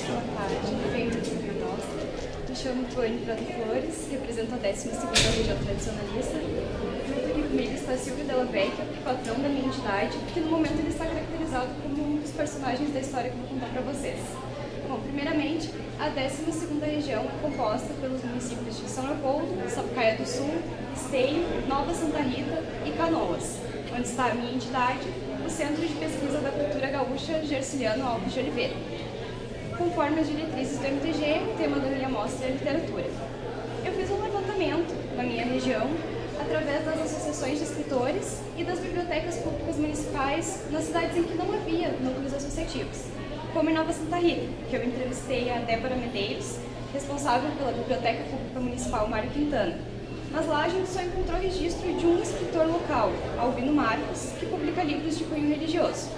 boa tarde. Venho da minha mostra. Me chamo Tuane Prado Flores, represento a 12ª Região Tradicionalista. Junto aqui comigo está Silvio Della Vecchia, patrão da minha entidade, que no momento ele está caracterizado como um dos personagens da história que eu vou contar para vocês. Bom, primeiramente, a 12ª Região é composta pelos municípios de São Leopoldo, Sapucaia do Sul, Esteio, Nova Santa Rita e Canoas, onde está a minha entidade, o Centro de Pesquisa da Cultura Gaúcha Gerciliano Alves de Oliveira. Conforme as diretrizes do MTG, o tema da minha mostra é literatura. Eu fiz um levantamento na minha região através das associações de escritores e das bibliotecas públicas municipais nas cidades em que não havia núcleos associativos, como em Nova Santa Rita, que eu entrevistei a Débora Medeiros, responsável pela Biblioteca Pública Municipal Mário Quintana. Mas lá a gente só encontrou registro de um escritor local, Albino Marcos, que publica livros de cunho religioso.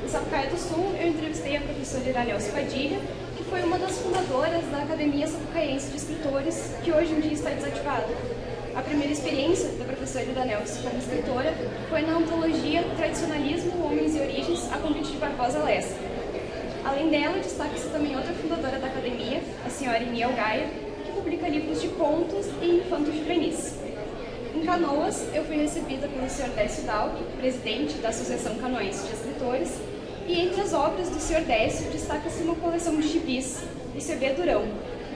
Em Sapucaia do Sul, eu entrevistei a professora Iranelce Padilha, que foi uma das fundadoras da Academia Sapucaiense de Escritores, que hoje em dia está desativada. A primeira experiência da professora Iranelce como escritora foi na antologia Tradicionalismo, Homens e Origens, a convite de Barbosa Lessa. Além dela, destaca-se também outra fundadora da Academia, a senhora Iniel Gaia, que publica livros de contos e infanto-juvenis. Em Canoas, eu fui recebida pelo Sr. Décio Dalk, presidente da Associação Canoense de Escritores, e entre as obras do Sr. Décio destaca-se uma coleção de gibis, o CB Durão,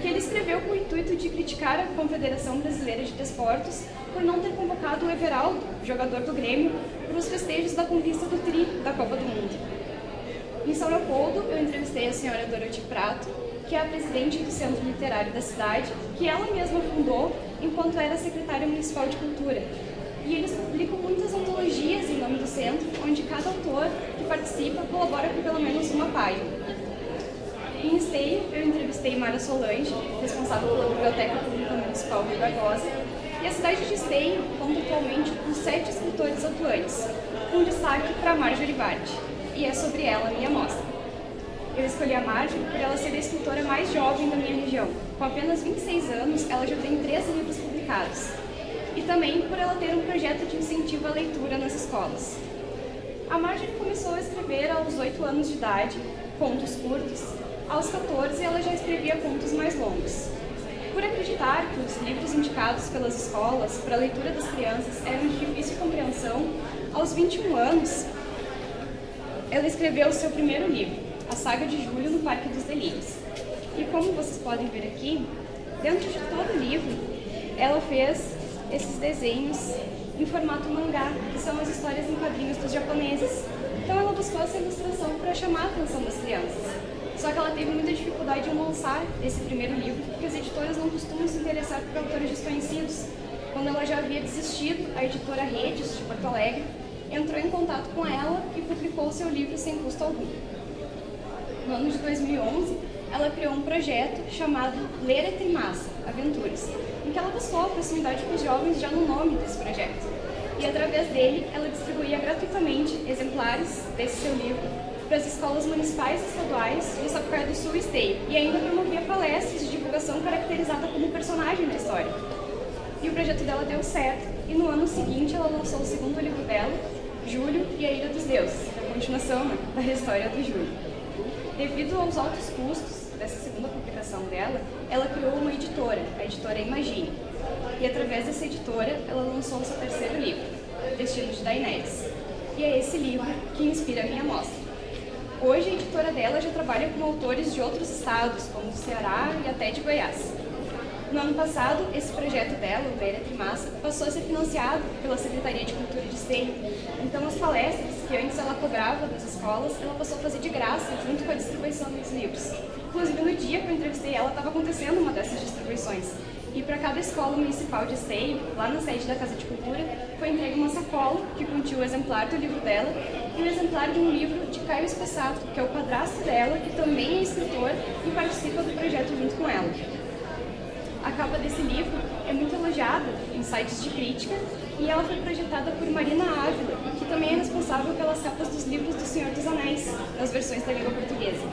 que ele escreveu com o intuito de criticar a Confederação Brasileira de Desportos por não ter convocado o Everaldo, jogador do Grêmio, para os festejos da conquista do Tri da Copa do Mundo. Em São Leopoldo, eu entrevistei a senhora Dorothy Prato, que é a presidente do Centro Literário da cidade, que ela mesma fundou enquanto era secretária municipal de cultura. E eles publicam muitas antologias em nome do centro, onde cada autor que participa colabora com pelo menos uma página. Em Esteio, eu entrevistei Mara Solange, responsável pela Biblioteca Pública Municipal de Barbosa, e a cidade de Esteio conta atualmente com 7 escritores atuantes, com destaque para Marjorie Bard, e é sobre ela a minha mostra. Eu escolhi a Marjorie por ela ser a escritora mais jovem da minha região. Com apenas 26 anos, ela já tem 3 livros publicados. E também por ela ter um projeto de incentivo à leitura nas escolas. A Marjorie começou a escrever aos 8 anos de idade, contos curtos. Aos 14, ela já escrevia contos mais longos. Por acreditar que os livros indicados pelas escolas para a leitura das crianças eram de difícil compreensão, aos 21 anos, ela escreveu o seu primeiro livro, A Saga de Júlio no Parque dos Delírios. E como vocês podem ver aqui, dentro de todo o livro, ela fez esses desenhos em formato mangá, que são as histórias em quadrinhos dos japoneses. Então ela buscou essa ilustração para chamar a atenção das crianças. Só que ela teve muita dificuldade em lançar esse primeiro livro, porque as editoras não costumam se interessar por autores desconhecidos. Quando ela já havia desistido, a editora Redes, de Porto Alegre, entrou em contato com ela e publicou seu livro sem custo algum. No ano de 2011, ela criou um projeto chamado Ler é Trimassa, Aventuras, em que ela buscou a proximidade com os jovens já no nome desse projeto. E através dele, ela distribuía gratuitamente exemplares desse seu livro para as escolas municipais e estaduais de Sapucaia do Sul e Esteio, e ainda promovia palestras de divulgação caracterizada como personagem da história. E o projeto dela deu certo, e no ano seguinte ela lançou o segundo livro dela, Júlio e a Ilha dos Deuses, a continuação da história do Júlio. Devido aos altos custos dessa segunda publicação dela, ela criou uma editora, a editora Imagine. E através dessa editora, ela lançou o seu terceiro livro, Destino de Daenerys. E é esse livro que inspira a minha mostra. Hoje, a editora dela já trabalha com autores de outros estados, como do Ceará e até de Goiás. No ano passado, esse projeto dela, o Ler é Trimassa, passou a ser financiado pela Secretaria de Cultura de Esteio. Então, as palestras que antes ela cobrava das escolas, ela passou a fazer de graça, junto com a distribuição dos livros. Inclusive, no dia que eu entrevistei ela, estava acontecendo uma dessas distribuições. E para cada escola municipal de Esteio, lá na sede da Casa de Cultura, foi entregue uma sacola que continha o exemplar do livro dela e o exemplar de um livro de Caio Espessato, que é o padrasto dela, que também é escritor e participa do projeto junto com ela. A capa desse livro é muito elogiada em sites de crítica e ela foi projetada por Marina Ávila, que também é responsável pelas capas dos livros do Senhor dos Anéis, nas versões da língua portuguesa.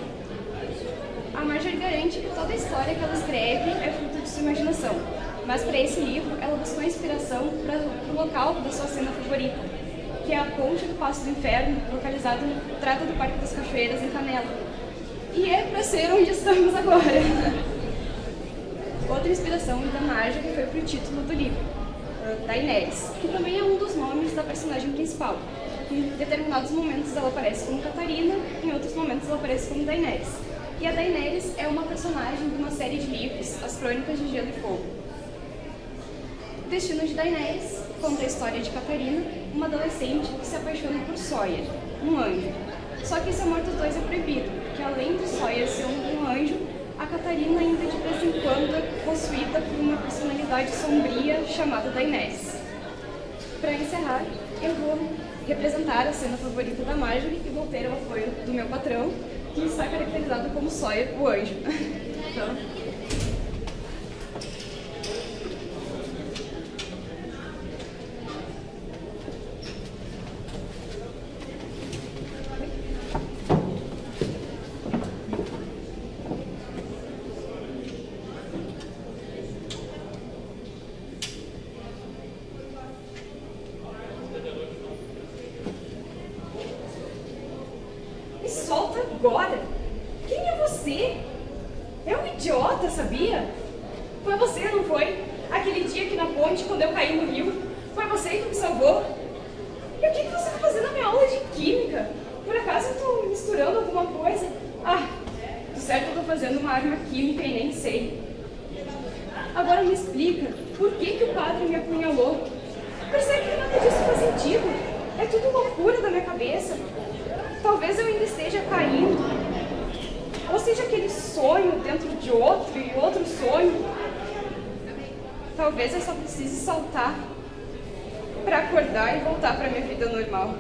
A Marjorie garante que toda a história que ela escreve é fruto de sua imaginação, mas para esse livro ela buscou inspiração para o local da sua cena favorita, que é a Ponte do Passo do Inferno, localizada no Trata do Parque das Cachoeiras, em Canela. E é para ser onde estamos agora. Outra inspiração da Marjorie foi para o título do livro, Daenerys, que também é um dos nomes da personagem principal. Em determinados momentos ela aparece como Catarina, em outros momentos ela aparece como Daenerys. E a Daenerys é uma personagem de uma série de livros, As Crônicas de Gelo e Fogo. O Destino de Daenerys conta a história de Catarina, uma adolescente que se apaixona por Sawyer, um anjo. Só que esse amor dos dois é proibido, porque além de Sawyer ser um anjo, a Catarina ainda de vez em quando é possuída por uma personalidade sombria chamada Daenerys. Para encerrar, eu vou representar a cena favorita da Marjorie e vou ter o apoio do meu patrão, que está caracterizado como Sawyer, o anjo. Então, me solta agora! Quem é você? É um idiota, sabia? Foi você, não foi? Aquele dia aqui na ponte, quando eu caí no rio, foi você que me salvou? E o que você está fazendo na minha aula de química? Por acaso eu estou misturando alguma coisa? Ah, de certo eu estou fazendo uma arma química e nem sei. Agora me explica, por que o padre me apunhalou? Percebe que nada disso faz sentido? É tudo loucura da minha cabeça. Talvez eu ainda esteja caindo. Ou seja, aquele sonho dentro de outro e outro sonho. Talvez eu só precise saltar para acordar e voltar para minha vida normal.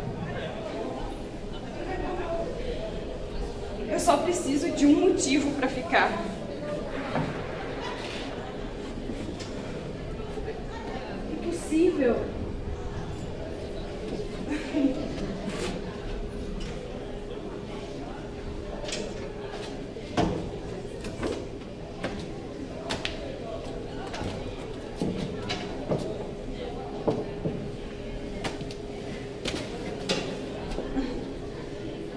Eu só preciso de um motivo para ficar. Impossível.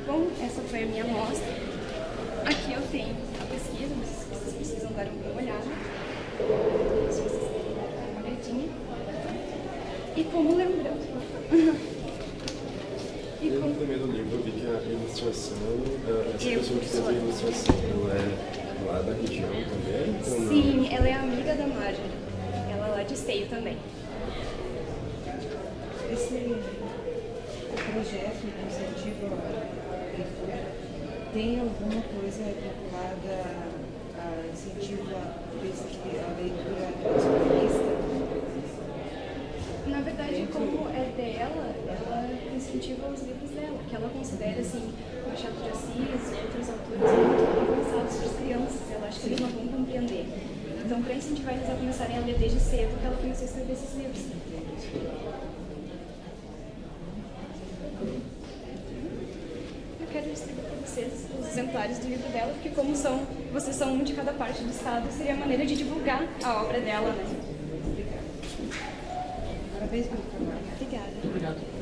Bom, essa foi a minha amostra. Aqui eu tenho a pesquisa, não sei se vocês precisam dar uma olhada. Se vocês querem dar uma olhadinha. E como lembrança. No primeiro livro eu vi que a ilustração, essa pessoa que fez a ilustração, ela é lá da região também? Sim, ela é amiga da Marjorie. Ela é lá de Esteio também. Esse projeto de incentivo à leitura tem alguma coisa vinculada a incentivo à leitura nacionalista? Na verdade, como é dela, ela incentiva os livros dela, que ela considera, assim, Machado de Assis e outros autores muito avançados para as crianças. Ela acha que eles não vão compreender. Então, para incentivar eles a começarem a ler desde cedo, que ela começou a escrever esses livros. Eu quero distribuir para vocês os exemplares do livro dela, porque como vocês são um de cada parte do estado, seria a maneira de divulgar a obra dela, né? Parabéns pelo trabalho. Obrigada. Obrigado.